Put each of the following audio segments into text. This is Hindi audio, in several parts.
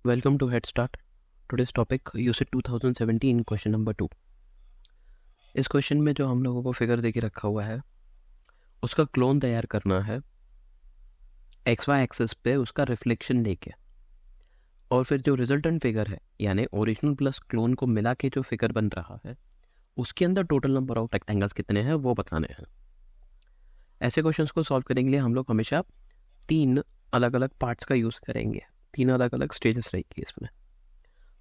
Welcome to Head Start. Today's topic UCIT 2017 question number 2। इस क्वेश्चन में जो हम लोगों को फिगर देके रखा हुआ है उसका क्लोन तैयार करना है एक्स वाई एक्सिस पे उसका रिफ्लेक्शन लेके, और फिर जो रिजल्टेंट फिगर है यानी ओरिजिनल प्लस क्लोन को मिला के जो फिगर बन रहा है उसके अंदर टोटल नंबर ऑफ रेक्टेंगल्स कितने हैं वो बताने हैं। ऐसे क्वेश्चंस को सॉल्व करने के लिए हम लोग हमेशा 3 अलग अलग पार्ट्स का यूज़ करेंगे, 3 अलग अलग स्टेजेस रहेगी इसमें।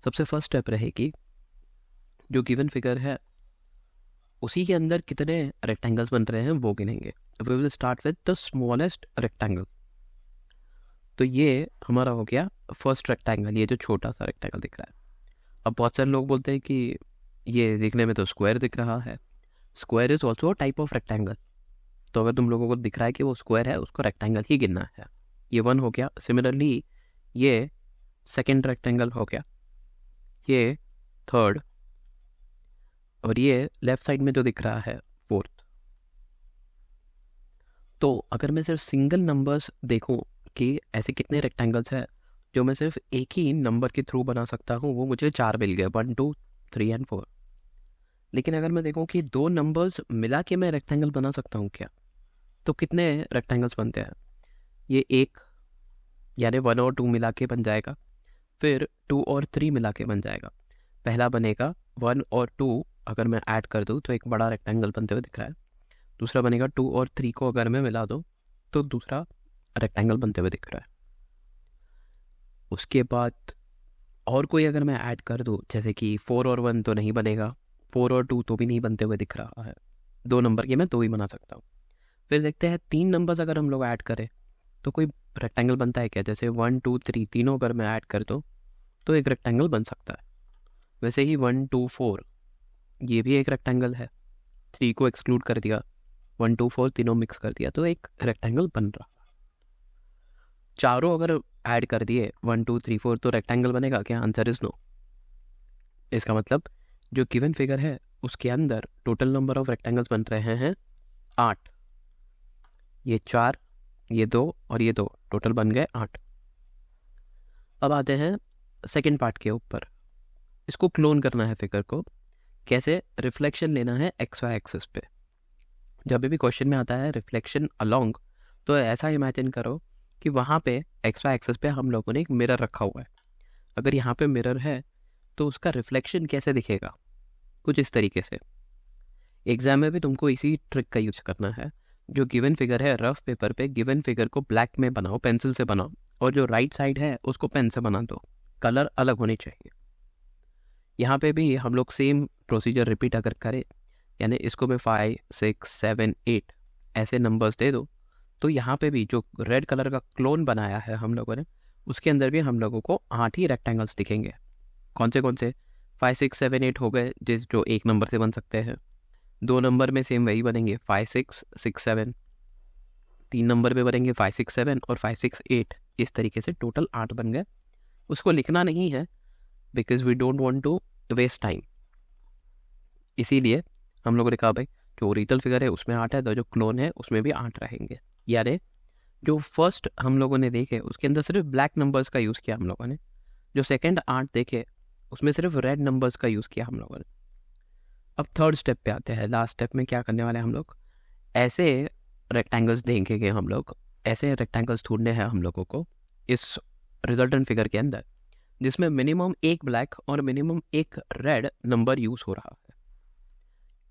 सबसे फर्स्ट स्टेप रहेगी जो गिवन फिगर है उसी के अंदर कितने रेक्टेंगल्स बन रहे हैं वो गिनेंगे। We will start with the smallest rectangle. तो ये हमारा हो गया फर्स्ट रेक्टेंगल, ये जो छोटा सा रेक्टेंगल दिख रहा है। अब बहुत सारे लोग बोलते हैं कि ये दिखने में तो स्क्वायर दिख रहा है। Square is also type of rectangle. तो अगर तुम लोगों को दिख रहा है कि वो स्क्वायर है उसको रेक्टेंगल ही गिनना है। ये 1 हो गया। सिमिलरली ये सेकेंड रेक्टेंगल हो गया, ये थर्ड, और ये लेफ्ट साइड में जो दिख रहा है फोर्थ। तो अगर मैं सिर्फ सिंगल नंबर्स देखूं कि ऐसे कितने रेक्टेंगल्स हैं जो मैं सिर्फ एक ही नंबर के थ्रू बना सकता हूं, वो मुझे 4 मिल गए, 1 2 3 एंड 4। लेकिन अगर मैं देखूं कि 2 नंबर्स मिला के मैं रेक्टेंगल बना सकता हूं क्या, तो कितने रेक्टेंगल्स बनते हैं? ये एक यानी 1 और 2 मिला के बन जाएगा, फिर 2 और 3 मिला के बन जाएगा। पहला बनेगा 1 और 2 अगर मैं ऐड कर दूं तो एक बड़ा रेक्टेंगल बनते हुए दिख रहा है। दूसरा बनेगा 2 और 3 को अगर मैं मिला दूं तो दूसरा रेक्टेंगल बनते हुए दिख रहा है। उसके बाद और कोई अगर मैं ऐड कर दूं, जैसे कि 4 और 1 तो नहीं बनेगा, 4 और 2 तो भी नहीं बनते हुए दिख रहा है। 2 नंबर के मैं 2 ही बना सकता हूँ। फिर देखते हैं 3 नंबर्स अगर हम लोग ऐड करें तो कोई रेक्टेंगल बनता है क्या? जैसे 1 2 3 तीनों अगर मैं ऐड कर दूँ तो एक रेक्टेंगल बन सकता है। वैसे ही 1 2 4 ये भी एक रेक्टेंगल है। 3 को एक्सक्लूड कर दिया, 1 2 4 तीनों मिक्स कर दिया तो एक रेक्टेंगल बन रहा। चारों अगर ऐड कर दिए 1 2 3 4 तो रेक्टेंगल बनेगा क्या? Answer is no. इसका मतलब जो गिवन फिगर है उसके अंदर टोटल नंबर ऑफ रेक्टेंगल्स बन रहे हैं 8। ये 4, ये 2 और ये 2 टोटल बन गए 8। अब आते हैं सेकेंड पार्ट के ऊपर। इसको क्लोन करना है फिगर को। कैसे? रिफ्लेक्शन लेना है एक्स वाई एक्सिस पे। जब भी क्वेश्चन में आता है रिफ्लेक्शन अलोंग, तो ऐसा इमेजिन करो कि वहाँ पे एक्स वाई एक्सिस पे हम लोगों ने एक मिरर रखा हुआ है। अगर यहाँ पे मिरर है तो उसका रिफ्लेक्शन कैसे दिखेगा? कुछ इस तरीके से। एग्जाम में भी तुमको इसी ट्रिक का यूज करना है। जो गिवन फिगर है रफ पेपर पे गिवन फिगर को ब्लैक में बनाओ, पेंसिल से बनाओ, और जो राइट साइड है उसको पेन से बना दो। कलर अलग होने चाहिए। यहाँ पे भी हम लोग सेम प्रोसीजर रिपीट अगर करें, यानी इसको मैं 5 6 7 8 ऐसे नंबर्स दे दो, तो यहाँ पे भी जो रेड कलर का क्लोन बनाया है हम लोगों ने उसके अंदर भी हम लोगों को 8 ही रेक्टेंगल्स दिखेंगे। कौन से? 5 6 7 8 हो गए जो एक नंबर से बन सकते हैं। 2 नंबर में सेम वही बनेंगे 5 6 6 7। 3 नंबर पे बनेंगे 5 6 7 और 5 6 8। इस तरीके से टोटल 8 बन गए। उसको लिखना नहीं है because we don't want to waste time, इसीलिए हम लोगों ने कहा भाई जो ओरिजिनल फिगर है उसमें 8 है तो जो क्लोन है उसमें भी 8 रहेंगे। यानी जो फर्स्ट हम लोगों ने देखे उसके अंदर सिर्फ ब्लैक नंबर्स का यूज़ किया हम लोगों ने। जो सेकंड 8 देखे उसमें सिर्फ रेड नंबर्स का यूज़ किया हम लोगों ने। अब थर्ड स्टेप पे आते हैं। लास्ट स्टेप में क्या करने वाले हैं हम लोग? ऐसे रेक्टेंगल्स देखेंगे हम लोग, ऐसे रेक्टेंगल्स ढूंढने हैं हम लोगों को इस रिजल्टेंट फिगर के अंदर जिसमें मिनिमम एक ब्लैक और मिनिमम एक रेड नंबर यूज़ हो रहा है।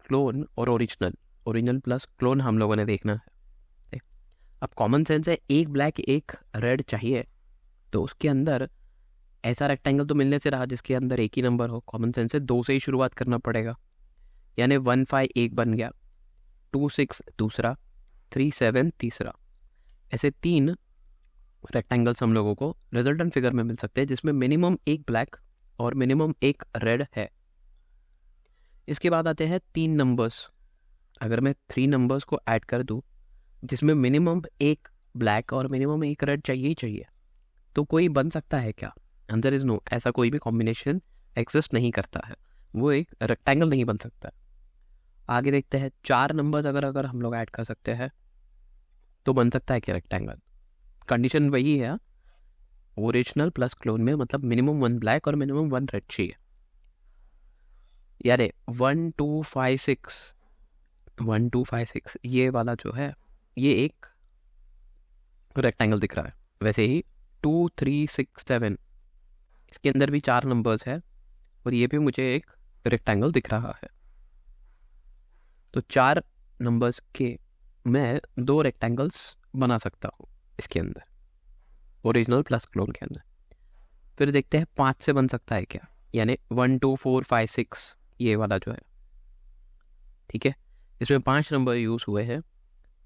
क्लोन और ओरिजिनल प्लस क्लोन हम लोगों ने देखना है। अब कॉमन सेंस है, एक ब्लैक एक रेड चाहिए तो उसके अंदर ऐसा रेक्टेंगल तो मिलने से रहा जिसके अंदर एक ही नंबर हो। कॉमन सेंस है 2 से ही शुरुआत करना पड़ेगा, यानी 1 5 एक बन गया, 2 6 दूसरा, 3 7 तीसरा। ऐसे 3 रेक्टेंगल्स हम लोगों को रिजल्टेंट फिगर में मिल सकते हैं जिसमें मिनिमम एक ब्लैक और मिनिमम एक रेड है। इसके बाद आते हैं 3 नंबर्स। अगर मैं 3 नंबर्स को ऐड कर दूं जिसमें मिनिमम एक ब्लैक और मिनिमम एक रेड चाहिए ही चाहिए, तो कोई बन सकता है क्या? Answer is no. ऐसा कोई भी कॉम्बिनेशन एग्जिस्ट नहीं करता है, वो एक रेक्टेंगल नहीं बन सकता। आगे देखते हैं 4 नंबर्स अगर अगर हम लोग ऐड कर सकते हैं तो बन सकता है क्या रेक्टेंगल? कंडीशन वही है, ओरिजिनल प्लस क्लोन में मतलब मिनिमम 1 ब्लैक और मिनिमम 1 रेड चाहिए। यार 1 2 5 6 1 2 5 6 ये वाला जो है ये एक रेक्टेंगल दिख रहा है। वैसे ही 2 3 6 7 इसके अंदर भी 4 नंबर्स है और ये भी मुझे एक रेक्टेंगल दिख रहा है। तो 4 नंबर्स के मैं 2 रेक्टेंगल्स बना सकता हूँ इसके अंदर, ओरिजिनल प्लस क्लोन के अंदर। फिर देखते हैं 5 से बन सकता है क्या, यानी 1 2 4 5 6 ये वाला जो है, ठीक है। इसमें 5 नंबर यूज़ हुए हैं,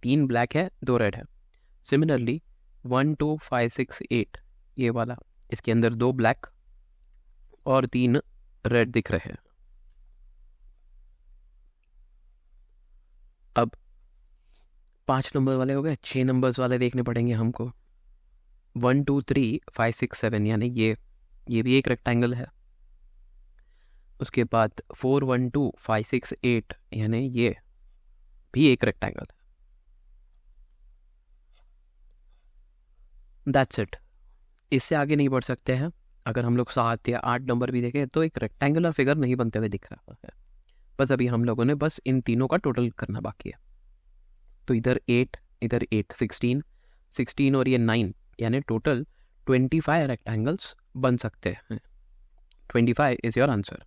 3 ब्लैक है 2 रेड है। सिमिलरली 1 2 5 6 8 ये वाला, इसके अंदर 2 ब्लैक और 3 रेड दिख रहे हैं। अब 5 नंबर वाले हो गए, 6 नंबर्स वाले देखने पड़ेंगे हमको। 1 2 3 5 6 7 यानी ये भी एक रेक्टेंगल है। उसके बाद 4 1 2 5 6 8 यानी ये भी एक रेक्टेंगल है। दैट्स इट, इससे आगे नहीं बढ़ सकते हैं। अगर हम लोग 7 या 8 नंबर भी देखें तो एक रेक्टेंगुलर फिगर नहीं बनते हुए दिख रहा है। बस अभी हम लोगों ने बस इन तीनों का टोटल करना बाकी है। तो इधर 8 इधर 8 16 और ये 9 यानी टोटल 25 रेक्टेंगल्स बन सकते हैं। 25 इज योर आंसर।